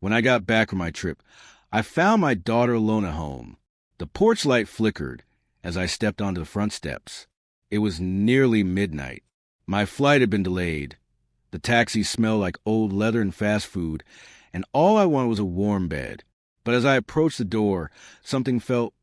When I got back from my trip, I found my daughter alone at home. The porch light flickered as I stepped onto the front steps. It was nearly midnight. My flight had been delayed. The taxi smelled like old leather and fast food, and all I wanted was a warm bed. But as I approached the door, something felt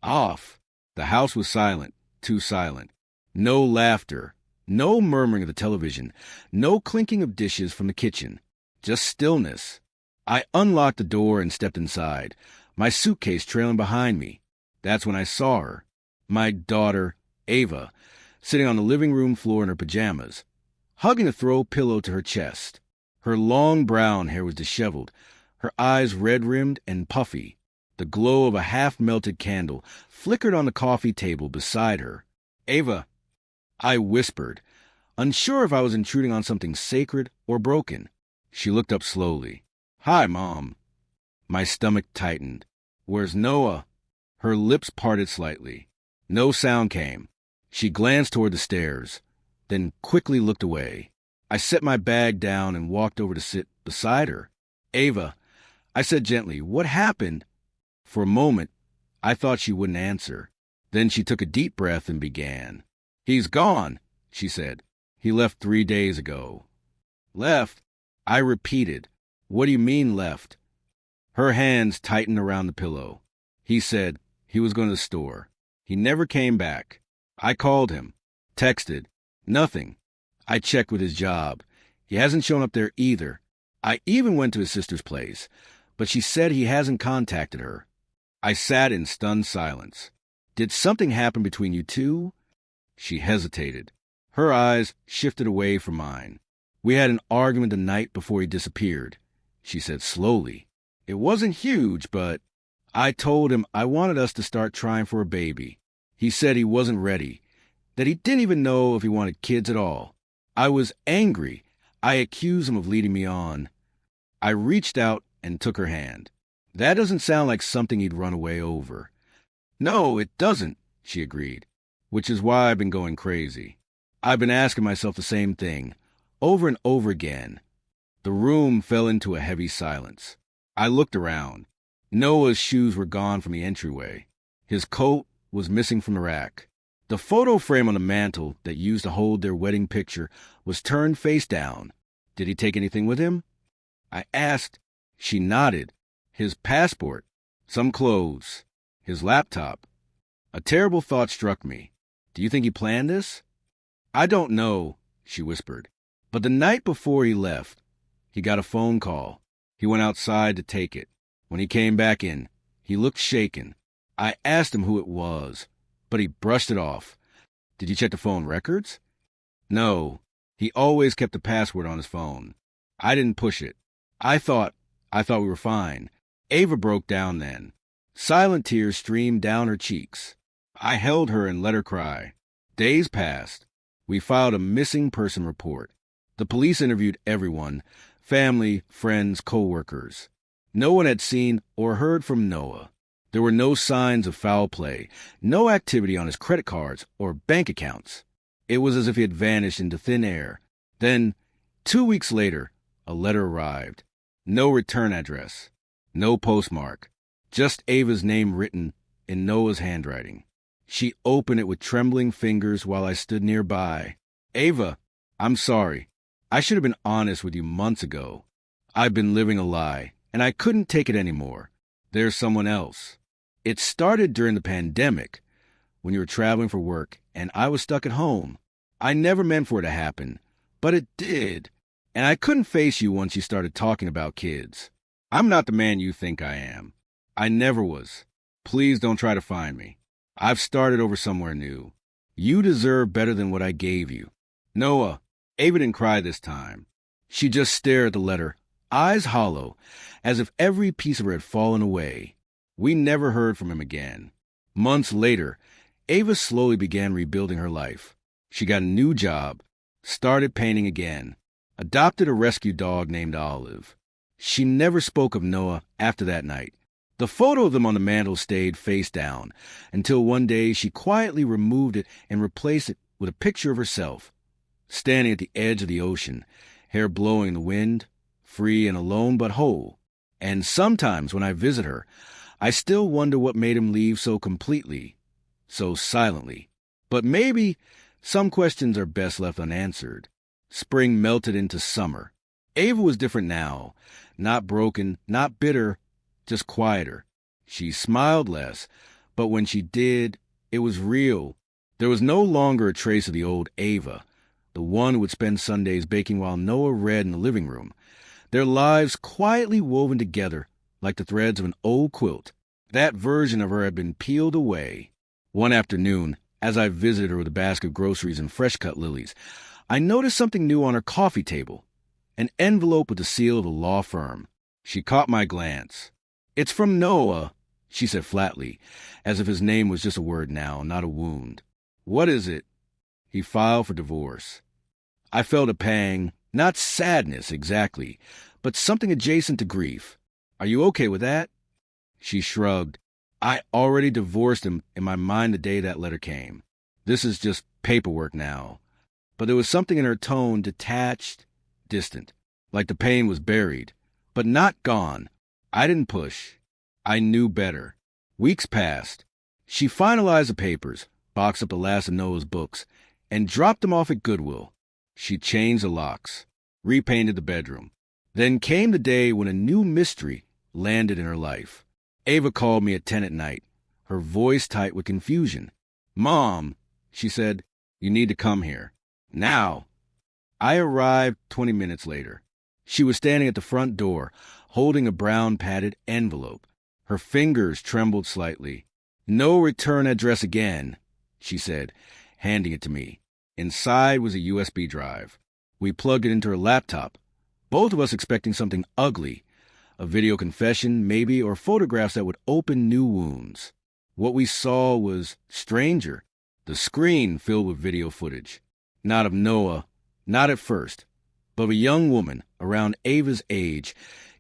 off. The house was silent, too silent. No laughter, no murmuring of the television, no clinking of dishes from the kitchen. Just stillness. I unlocked the door and stepped inside, my suitcase trailing behind me. That's when I saw her, my daughter, Ava, sitting on the living room floor in her pajamas, hugging a throw pillow to her chest. Her long brown hair was disheveled, her eyes red-rimmed and puffy. The glow of a half-melted candle flickered on the coffee table beside her. "Ava," I whispered, unsure if I was intruding on something sacred or broken. She looked up slowly. "Hi, Mom." My stomach tightened. "Where's Noah?" Her lips parted slightly. No sound came. She glanced toward the stairs, then quickly looked away. I set my bag down and walked over to sit beside her. "Ava," I said gently, "what happened?" For a moment, I thought she wouldn't answer. Then she took a deep breath and began. "He's gone," she said. "He left 3 days ago." "Left?" I repeated. "What do you mean, left?" Her hands tightened around the pillow. "He said he was going to the store. He never came back. I called him. Texted. Nothing. I checked with his job. He hasn't shown up there either. I even went to his sister's place, but she said he hasn't contacted her." I sat in stunned silence. "Did something happen between you two?" She hesitated. Her eyes shifted away from mine. "We had an argument the night before he disappeared," she said slowly. "It wasn't huge, but I told him I wanted us to start trying for a baby. He said he wasn't ready, that he didn't even know if he wanted kids at all. I was angry. I accused him of leading me on." I reached out and took her hand. "That doesn't sound like something he'd run away over." "No, it doesn't," she agreed, "which is why I've been going crazy. I've been asking myself the same thing, over and over again." The room fell into a heavy silence. I looked around. Noah's shoes were gone from the entryway. His coat was missing from the rack. The photo frame on the mantel that used to hold their wedding picture was turned face down. Did he take anything with him? I asked. She nodded. His passport, some clothes, his laptop. A terrible thought struck me. "Do you think he planned this?" "I don't know," she whispered. "But the night before he left, he got a phone call. He went outside to take it. When he came back in, he looked shaken. I asked him who it was, but he brushed it off." "Did you check the phone records?" "No. He always kept the password on his phone. I didn't push it. I thought we were fine." Ava broke down then. Silent tears streamed down her cheeks. I held her and let her cry. Days passed. We filed a missing person report. The police interviewed everyone, family, friends, co-workers. No one had seen or heard from Noah. There were no signs of foul play, no activity on his credit cards or bank accounts. It was as if he had vanished into thin air. Then, 2 weeks later, a letter arrived. No return address. No postmark. Just Ava's name written in Noah's handwriting. She opened it with trembling fingers while I stood nearby. "Ava, I'm sorry. I should have been honest with you months ago. I've been living a lie, and I couldn't take it anymore. There's someone else. It started during the pandemic, when you were traveling for work, and I was stuck at home. I never meant for it to happen, but it did. And I couldn't face you once you started talking about kids. I'm not the man you think I am. I never was. Please don't try to find me. I've started over somewhere new. You deserve better than what I gave you." Noah. Ava didn't cry this time. She just stared at the letter, eyes hollow, as if every piece of her had fallen away. We never heard from him again. Months later, Ava slowly began rebuilding her life. She got a new job, started painting again, adopted a rescue dog named Olive. She never spoke of Noah after that night. The photo of them on the mantel stayed face down, until one day she quietly removed it and replaced it with a picture of herself, standing at the edge of the ocean, hair blowing in the wind, free and alone but whole. And sometimes when I visit her, I still wonder what made him leave so completely, so silently. But maybe some questions are best left unanswered. Spring melted into summer. Ava was different now. Not broken, not bitter, just quieter. She smiled less, but when she did, it was real. There was no longer a trace of the old Ava, the one who would spend Sundays baking while Noah read in the living room. Their lives quietly woven together like the threads of an old quilt. That version of her had been peeled away. One afternoon, as I visited her with a basket of groceries and fresh-cut lilies, I noticed something new on her coffee table. An envelope with the seal of a law firm. She caught my glance. "It's from Noah," she said flatly, as if his name was just a word now, not a wound. "What is it?" "He filed for divorce." I felt a pang, not sadness exactly, but something adjacent to grief. "Are you okay with that?" She shrugged. "I already divorced him in my mind the day that letter came. This is just paperwork now." But there was something in her tone, detached, distant, like the pain was buried, but not gone. I didn't push. I knew better. Weeks passed. She finalized the papers, boxed up the last of Noah's books, and dropped them off at Goodwill. She changed the locks, repainted the bedroom. Then came the day when a new mystery landed in her life. Ava called me at 10 at night, her voice tight with confusion. "Mom," she said, "you need to come here. Now." I arrived 20 minutes later. She was standing at the front door, holding a brown padded envelope. Her fingers trembled slightly. "No return address again," she said, handing it to me. Inside was a USB drive. We plugged it into her laptop, both of us expecting something ugly, a video confession, maybe, or photographs that would open new wounds. What we saw was stranger, the screen filled with video footage. Not of Noah, not at first, but of a young woman around Ava's age,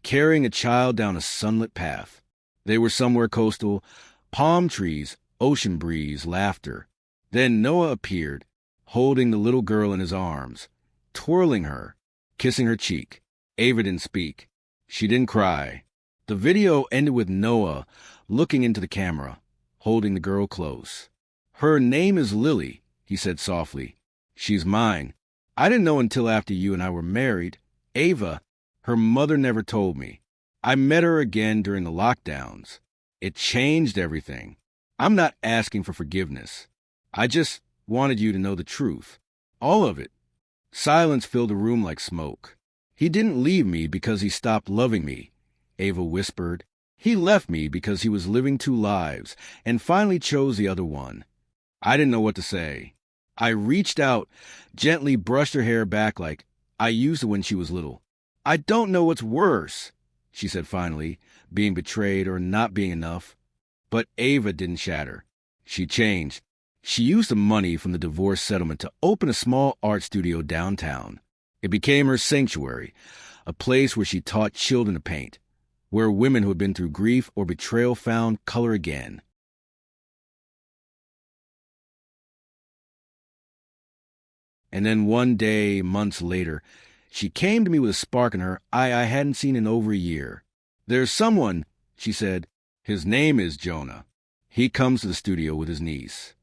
carrying a child down a sunlit path. They were somewhere coastal, palm trees, ocean breeze, laughter. Then Noah appeared, holding the little girl in his arms, twirling her, kissing her cheek. Ava didn't speak. She didn't cry. The video ended with Noah looking into the camera, holding the girl close. "Her name is Lily," he said softly. "She's mine. I didn't know until after you and I were married. Ava, her mother never told me. I met her again during the lockdowns. It changed everything. I'm not asking for forgiveness. I just wanted you to know the truth. All of it." Silence filled the room like smoke. "He didn't leave me because he stopped loving me," Ava whispered. "He left me because he was living two lives and finally chose the other one." I didn't know what to say. I reached out, gently brushed her hair back like I used to when she was little. "I don't know what's worse," she said finally, being betrayed or not being enough. But Ava didn't shatter. She changed. She used the money from the divorce settlement to open a small art studio downtown. It became her sanctuary, a place where she taught children to paint, where women who had been through grief or betrayal found color again. And then one day, months later, she came to me with a spark in her eye I hadn't seen in over a year. "There's someone," she said. "His name is Jonah. He comes to the studio with his niece."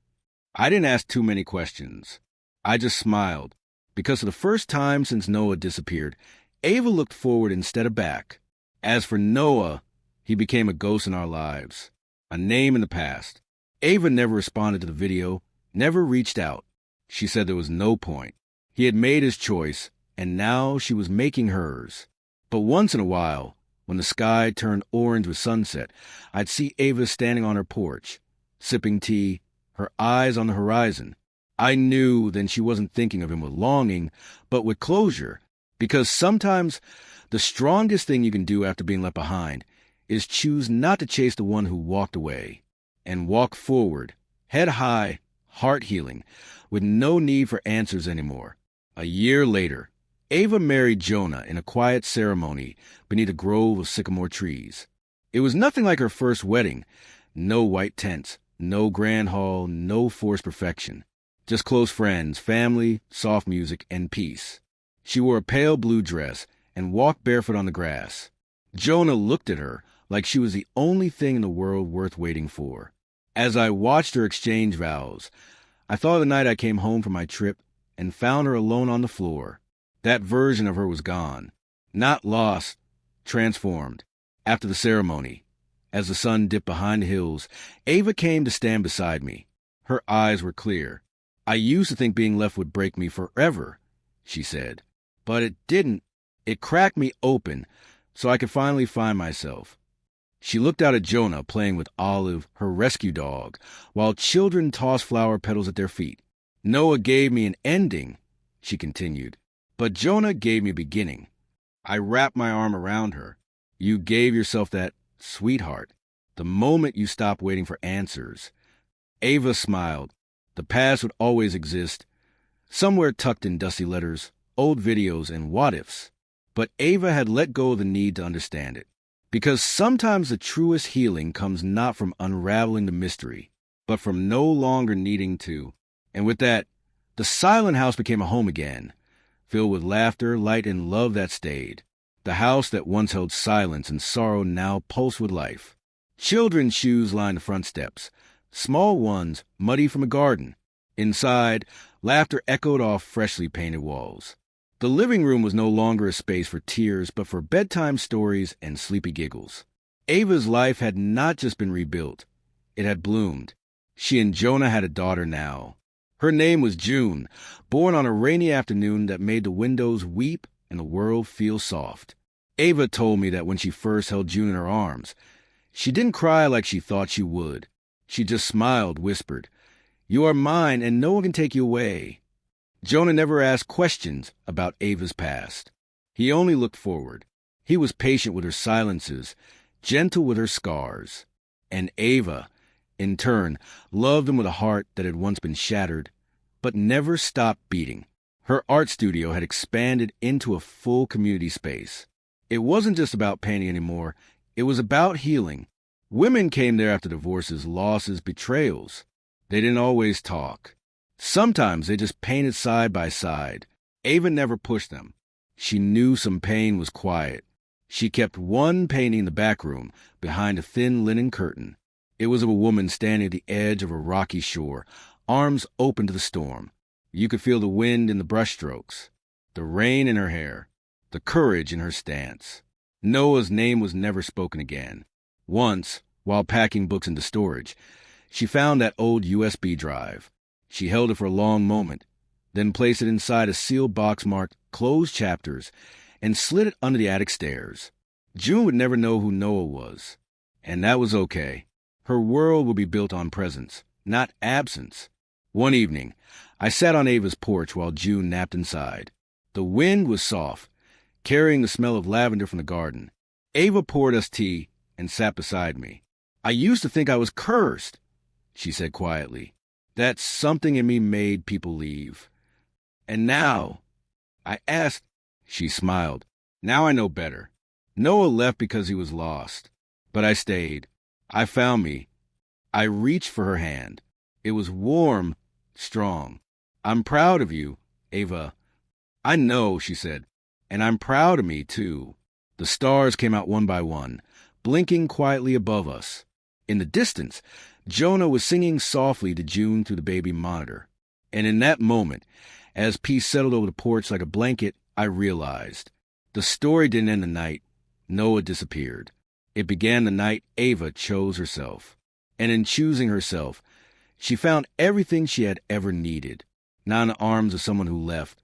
I didn't ask too many questions. I just smiled, because for the first time since Noah disappeared, Ava looked forward instead of back. As for Noah, he became a ghost in our lives, a name in the past. Ava never responded to the video, never reached out. She said there was no point. He had made his choice, and now she was making hers. But once in a while, when the sky turned orange with sunset, I'd see Ava standing on her porch, sipping tea, her eyes on the horizon. I knew then she wasn't thinking of him with longing, but with closure, because sometimes the strongest thing you can do after being left behind is choose not to chase the one who walked away, and walk forward, head high, heart healing, with no need for answers anymore. A year later, Ava married Jonah in a quiet ceremony beneath a grove of sycamore trees. It was nothing like her first wedding. No white tents, no grand hall, no forced perfection. Just close friends, family, soft music, and peace. She wore a pale blue dress and walked barefoot on the grass. Jonah looked at her like she was the only thing in the world worth waiting for. As I watched her exchange vows, I thought of the night I came home from my trip and found her alone on the floor. That version of her was gone. Not lost, transformed. After the ceremony, as the sun dipped behind the hills, Ava came to stand beside me. Her eyes were clear. "I used to think being left would break me forever," she said. "But it didn't. It cracked me open so I could finally find myself." She looked out at Jonah playing with Olive, her rescue dog, while children tossed flower petals at their feet. "Noah gave me an ending," she continued, "but Jonah gave me a beginning." I wrapped my arm around her. "You gave yourself that, sweetheart, the moment you stopped waiting for answers." Ava smiled. The past would always exist, somewhere tucked in dusty letters, old videos, and what-ifs. But Ava had let go of the need to understand it. Because sometimes the truest healing comes not from unraveling the mystery, but from no longer needing to. And with that, the silent house became a home again, filled with laughter, light, and love that stayed. The house that once held silence and sorrow now pulsed with life. Children's shoes lined the front steps, small ones muddy from a garden. Inside, laughter echoed off freshly painted walls. The living room was no longer a space for tears, but for bedtime stories and sleepy giggles. Ava's life had not just been rebuilt. It had bloomed. She and Jonah had a daughter now. Her name was June, born on a rainy afternoon that made the windows weep and the world feel soft. Ava told me that when she first held June in her arms, she didn't cry like she thought she would. She just smiled, whispered, "You are mine and no one can take you away." Jonah never asked questions about Ava's past. He only looked forward. He was patient with her silences, gentle with her scars. And Ava, in turn, loved him with a heart that had once been shattered, but never stopped beating. Her art studio had expanded into a full community space. It wasn't just about painting anymore. It was about healing. Women came there after divorces, losses, betrayals. They didn't always talk. Sometimes they just painted side by side. Ava never pushed them. She knew some pain was quiet. She kept one painting in the back room, behind a thin linen curtain. It was of a woman standing at the edge of a rocky shore, arms open to the storm. You could feel the wind in the brushstrokes, the rain in her hair, the courage in her stance. Noah's name was never spoken again. Once, while packing books into storage, she found that old USB drive. She held it for a long moment, then placed it inside a sealed box marked "Closed Chapters" and slid it under the attic stairs. June would never know who Noah was, and that was okay. Her world would be built on presence, not absence. One evening, I sat on Ava's porch while June napped inside. The wind was soft, carrying the smell of lavender from the garden. Ava poured us tea and sat beside me. "I used to think I was cursed," she said quietly. "That something in me made people leave. And now," I asked. She smiled. "Now I know better. Noah left because he was lost. But I stayed. I found me." I reached for her hand. It was warm, strong. "I'm proud of you, Ava." "I know," she said. "And I'm proud of me, too." The stars came out one by one, blinking quietly above us. In the distance, Jonah was singing softly to June through the baby monitor. And in that moment, as peace settled over the porch like a blanket, I realized the story didn't end the night Noah disappeared. It began the night Ava chose herself. And in choosing herself, she found everything she had ever needed, not in the arms of someone who left,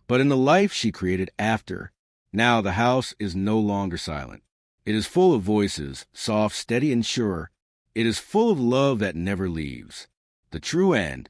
but in the life she created after. Now the house is no longer silent. It is full of voices, soft, steady, and sure. It is full of love that never leaves. The true end